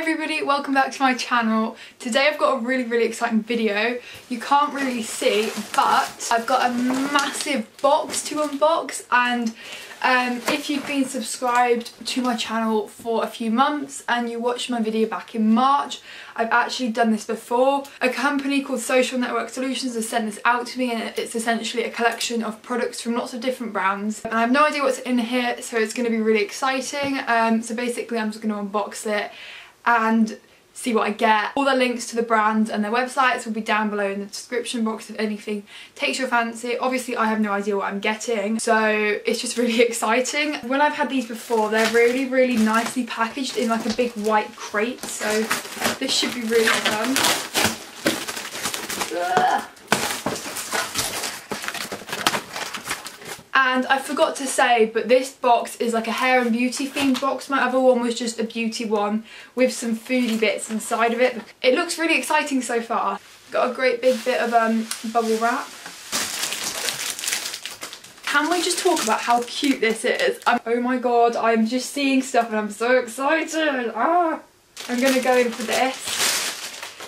everybody, welcome back to my channel. Today I've got a really exciting video. You can't really see, but I've got a massive box to unbox, and if you've been subscribed to my channel for a few months and you watched my video back in March, I've actually done this before. A company called Social Network Solutions has sent this out to me, and it's essentially a collection of products from lots of different brands. And I have no idea what's in here, so it's going to be really exciting. So basically I'm just going to unbox it and see what I get. All the links to the brands and their websites will be down below in the description box if anything takes your fancy. Obviously I have no idea what I'm getting, so it's just really exciting. When I've had these before, they're really nicely packaged in like a big white crate, so this should be really fun. Ugh. And I forgot to say, but this box is like a hair and beauty themed box. My other one was just a beauty one with some foodie bits inside of it. It looks really exciting so far. Got a great big bit of bubble wrap. Can we just talk about how cute this is? Oh my god, I'm just seeing stuff and I'm so excited. I'm gonna go in for this.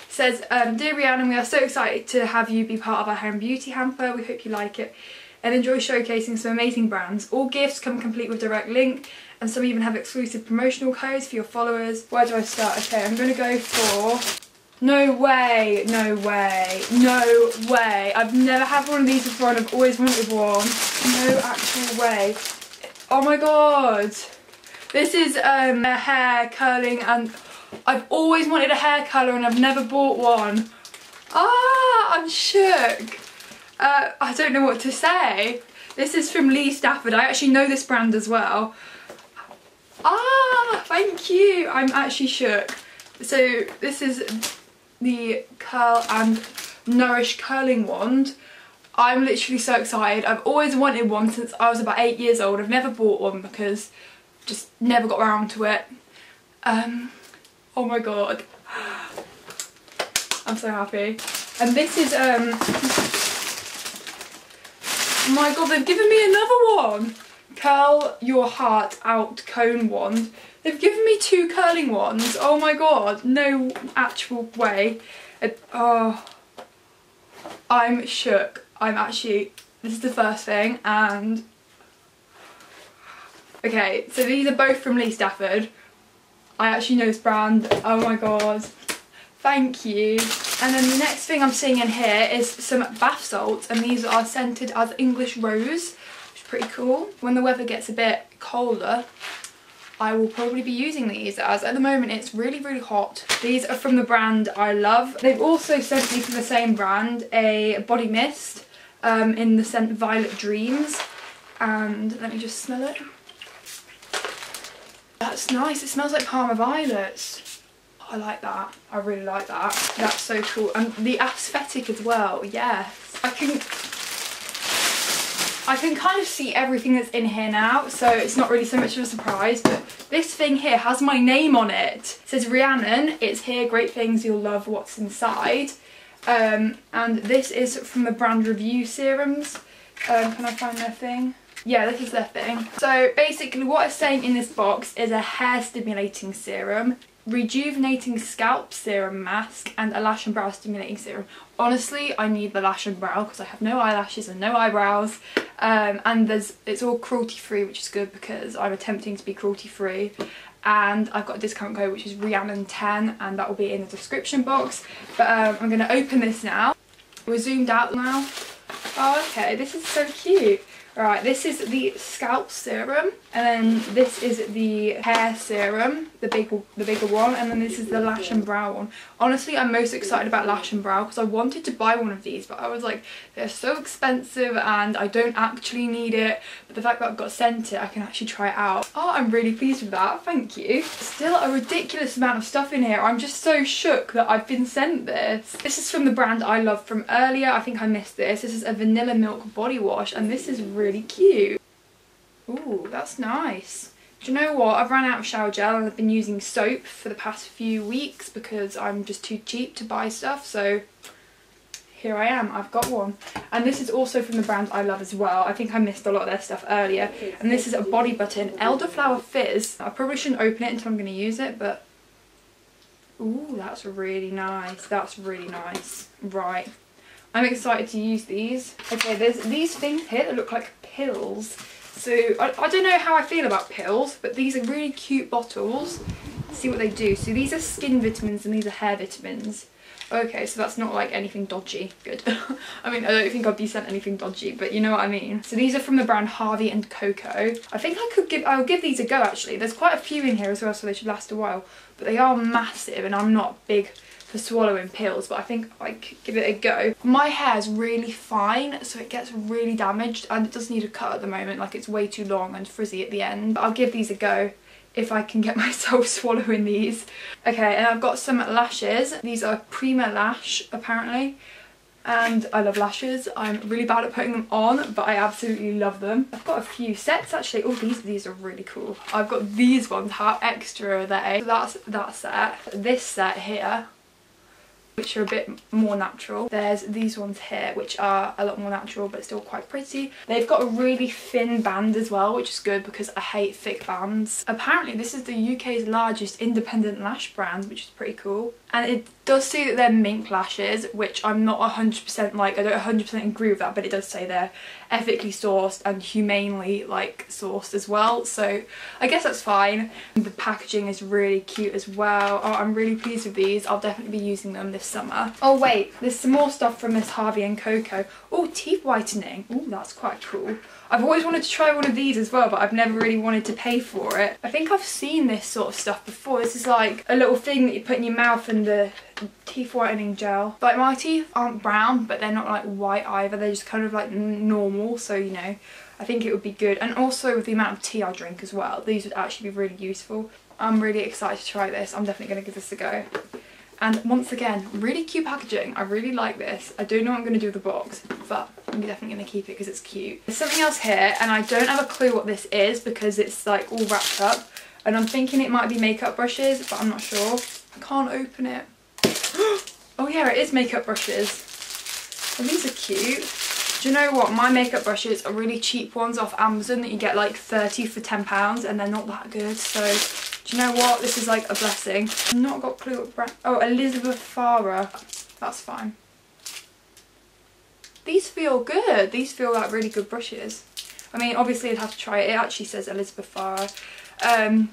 It says, Dear Rhiannon, we are so excited to have you be part of our hair and beauty hamper. We hope you like it and enjoy showcasing some amazing brands. All gifts come complete with direct link, and some even have exclusive promotional codes for your followers. Where do I start? Okay, I'm gonna go for... No way, no way, no way. I've never had one of these before and I've always wanted one. No actual way. Oh my god. This is a hair curling, and I've always wanted a hair colour and I've never bought one. I'm shook. I don't know what to say. This is from Lee Stafford. I actually know this brand as well. Thank you. I'm actually shook. So this is the Curl and Nourish curling wand. I'm literally so excited. I've always wanted one since I was about 8 years old. I've never bought one because just never got around to it. Oh my god. I'm so happy. And this is oh my god, they've given me another one! Curl Your Heart Out Cone Wand. They've given me 2 curling wands. Oh my god, no actual way. I'm shook. This is the first thing, and... Okay, so these are both from Lee Stafford. I actually know this brand. Oh my god. Thank you. And then the next thing I'm seeing in here is some bath salts, and these are scented as English Rose, which is pretty cool. When the weather gets a bit colder, I will probably be using these, as at the moment it's really hot. These are from the brand I love. They've also sent me from the same brand a body mist in the scent Violet Dreams, and let me just smell it. That's nice, it smells like Parma Violets. I like that. I really like that. That's so cool. And the aesthetic as well, yes. I can kind of see everything that's in here now, so it's not really so much of a surprise, but this thing here has my name on it. It says Rhiannon, it's here, great things, you'll love what's inside. And this is from the brand Reviv Serums. Can I find their thing? Yeah, this is their thing. So basically what it's saying in this box is a hair stimulating serum, rejuvenating scalp serum mask, and a lash and brow stimulating serum. Honestly, I need the lash and brow because I have no eyelashes and no eyebrows, and it's all cruelty free, which is good because I'm attempting to be cruelty free, and I've got a discount code which is Rhiannon10, and that will be in the description box. But I'm going to open this now. We're zoomed out now. Oh okay, this is so cute. Right, this is the scalp serum, and then this is the hair serum, the bigger one, and then this is the lash and brow one. Honestly, I'm most excited about lash and brow because I wanted to buy one of these, but I was like, they're so expensive and I don't actually need it. But the fact that I've got sent it, I can actually try it out. I'm really pleased with that, thank you. Still a ridiculous amount of stuff in here. I'm just so shook that I've been sent this. This is from the brand I love from earlier. I think I missed this. This is a vanilla milk body wash, and this is really cute. Ooh, that's nice. Do you know what? I've run out of shower gel and I've been using soap for the past few weeks because I'm just too cheap to buy stuff, so here I am, I've got one. And this is also from the brand I love as well. I think I missed a lot of their stuff earlier. And this is a body butter in Elderflower Fizz. I probably shouldn't open it until I'm going to use it, but Ooh, that's really nice. That's really nice. Right. I'm excited to use these. Okay, there's these things here that look like pills. So I don't know how I feel about pills, but these are really cute bottles. Let's see what they do. So these are skin vitamins and these are hair vitamins. Okay, so that's not like anything dodgy. Good. I mean, I don't think I'd be sent anything dodgy, but you know what I mean. So these are from the brand Harvey Coco. I think I'll give these a go actually. There's quite a few in here as well, so they should last a while. But they are massive and I'm not big for swallowing pills, but I think I could give it a go. My hair's really fine, so it gets really damaged and it does need a cut at the moment, like it's way too long and frizzy at the end. But I'll give these a go if I can get myself swallowing these. Okay, and I've got some lashes. These are Primalash apparently, and I love lashes. I'm really bad at putting them on, but I absolutely love them. I've got a few sets actually. Oh, these are really cool. I've got these ones. How extra are they? So that's that set. This set here, which are a bit more natural. There's these ones here, which are a lot more natural but still quite pretty. They've got a really thin band as well, which is good because I hate thick bands. Apparently this is the UK's largest independent lash brand, which is pretty cool. And it does say that they're mink lashes, which I'm not 100% like, I don't 100% agree with that, but it does say they're ethically sourced and humanely like sourced as well, so I guess that's fine. The packaging is really cute as well. Oh, I'm really pleased with these. I'll definitely be using them this summer. Oh wait, there's some more stuff from this Harvey Coco. Oh, teeth whitening. Oh, that's quite cool. I've always wanted to try one of these as well, but I've never really wanted to pay for it. I think I've seen this sort of stuff before. This is like a little thing that you put in your mouth and the teeth whitening gel. Like my teeth aren't brown, but they're not like white either. They're just kind of like normal, so you know, I think it would be good. And also with the amount of tea I drink as well, these would actually be really useful. I'm really excited to try this. I'm definitely going to give this a go. And once again, really cute packaging. I really like this. I don't know what I'm going to do with the box, but I'm definitely going to keep it because it's cute. There's something else here, and I don't have a clue what this is because it's like all wrapped up. And I'm thinking it might be makeup brushes, but I'm not sure. I can't open it. Oh yeah, it is makeup brushes. And these are cute. Do you know what? My makeup brushes are really cheap ones off Amazon that you get like 30 for £10, and they're not that good, so do you know what? This is like a blessing. I've not got a clue what brand. Oh, Elizabeth Farrah. That's fine. These feel good. These feel like really good brushes. I mean, obviously I'd have to try it. It actually says Elizabeth Farrah.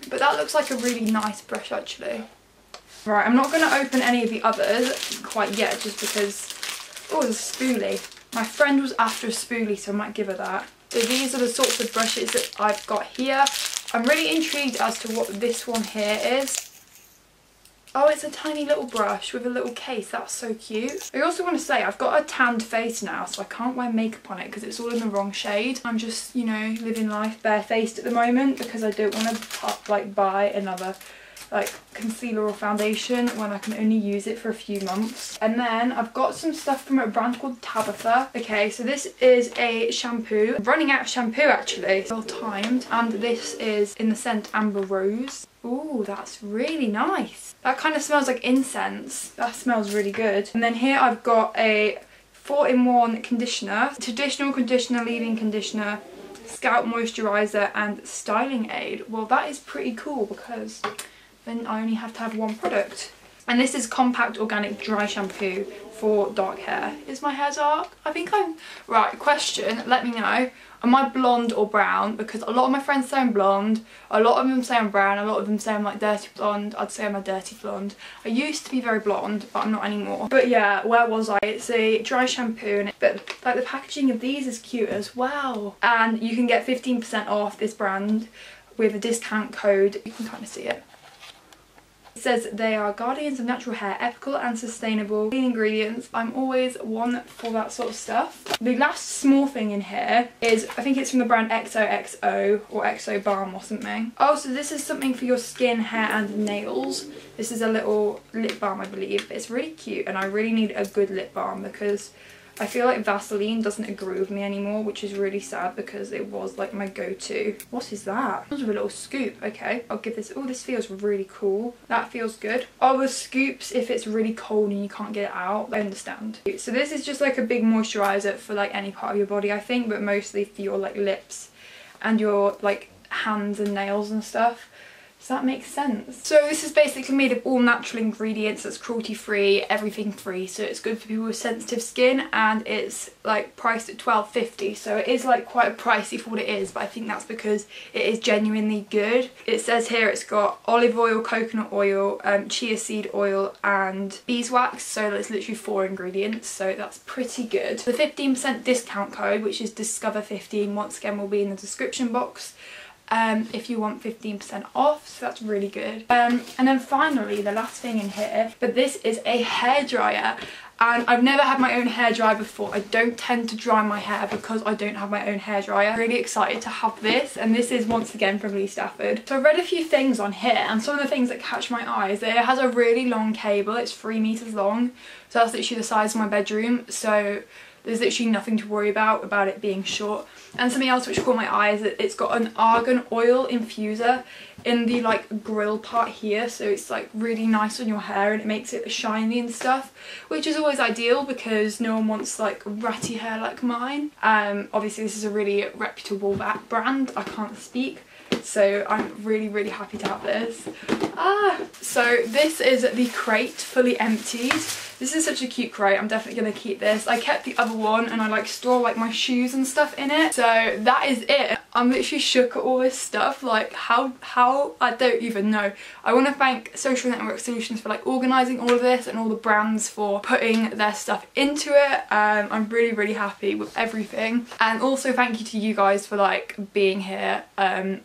But that looks like a really nice brush actually. Right, I'm not going to open any of the others quite yet just because... Oh, there's a spoolie. My friend was after a spoolie, so I might give her that. So these are the sorts of brushes that I've got here. I'm really intrigued as to what this one here is. Oh, it's a tiny little brush with a little case. That's so cute. I also want to say I've got a tanned face now, so I can't wear makeup on it because it's all in the wrong shade. I'm just, you know, living life barefaced at the moment because I don't want to like buy another like concealer or foundation when I can only use it for a few months. And then I've got some stuff from a brand called Tabitha. Okay, so this is a shampoo. I'm running out of shampoo actually. Well timed. And this is in the scent Amber Rose. Ooh, that's really nice. That kind of smells like incense. That smells really good. And then here I've got a 4-in-1 conditioner. Traditional conditioner, leave-in conditioner, scalp moisturizer and styling aid. Well, that is pretty cool because then I only have to have one product. And this is compact organic dry shampoo for dark hair. Is my hair dark? I think I'm... Right, question, let me know. Am I blonde or brown? Because a lot of my friends say I'm blonde, a lot of them say I'm brown, a lot of them say I'm like dirty blonde. I'd say I'm a dirty blonde. I used to be very blonde, but I'm not anymore. But yeah, where was I? It's a dry shampoo, but like the packaging of these is cute as well. And you can get 15% off this brand with a discount code. You can kind of see it. It says they are guardians of natural hair, ethical and sustainable, clean ingredients. I'm always one for that sort of stuff. The last small thing in here is, I think it's from the brand XOXO or XO Balm or something. Oh, so this is something for your skin, hair and nails. This is a little lip balm, I believe. It's really cute and I really need a good lip balm because I feel like Vaseline doesn't agree with me anymore, which is really sad because it was like my go-to. What is that? It comes with a little scoop. Okay, I'll give this... Oh, this feels really cool. That feels good. Oh, the scoops if it's really cold and you can't get it out. I understand. So this is just like a big moisturiser for like any part of your body, I think, but mostly for your like lips and your like hands and nails and stuff. Does that make sense? So this is basically made of all natural ingredients, it's cruelty free, everything free, so it's good for people with sensitive skin, and it's like priced at £12.50, so it is like quite pricey for what it is, but I think that's because it is genuinely good. It says here it's got olive oil, coconut oil, chia seed oil and beeswax, so there's literally 4 ingredients, so that's pretty good. The 15% discount code, which is Discover15, once again will be in the description box. If you want 15% off, so that's really good. And then finally, the last thing in here, but this is a hairdryer, and I've never had my own hairdryer before. I don't tend to dry my hair because I don't have my own hairdryer. I'm really excited to have this, and this is once again from Lee Stafford. So I read a few things on here, and some of the things that catch my eye is that it has a really long cable. It's 3 meters long, so that's literally the size of my bedroom, so there's literally nothing to worry about it being short. And something else which caught my eye is that it's got an argan oil infuser in the like grill part here, so it's like really nice on your hair and it makes it shiny and stuff, which is always ideal because no one wants like ratty hair like mine. Obviously this is a really reputable brand, I can't speak, so I'm really happy to have this. So this is the crate, fully emptied. This is such a cute crate, I'm definitely going to keep this. I kept the other one and I like store like my shoes and stuff in it. So that is it. I'm literally shook at all this stuff, like how I don't even know. I want to thank Social Network Solutions for like organising all of this and all the brands for putting their stuff into it. I'm really happy with everything, and also thank you to you guys for like being here.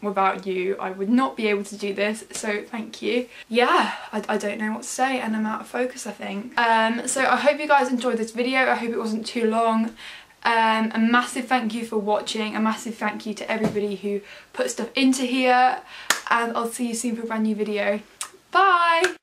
Without you I would not be able to do this, so thank you. Yeah, I don't know what to say and I'm out of focus I think. So I hope you guys enjoyed this video, I hope it wasn't too long. A massive thank you for watching, a massive thank you to everybody who put stuff into here, and I'll see you soon for a brand new video. Bye!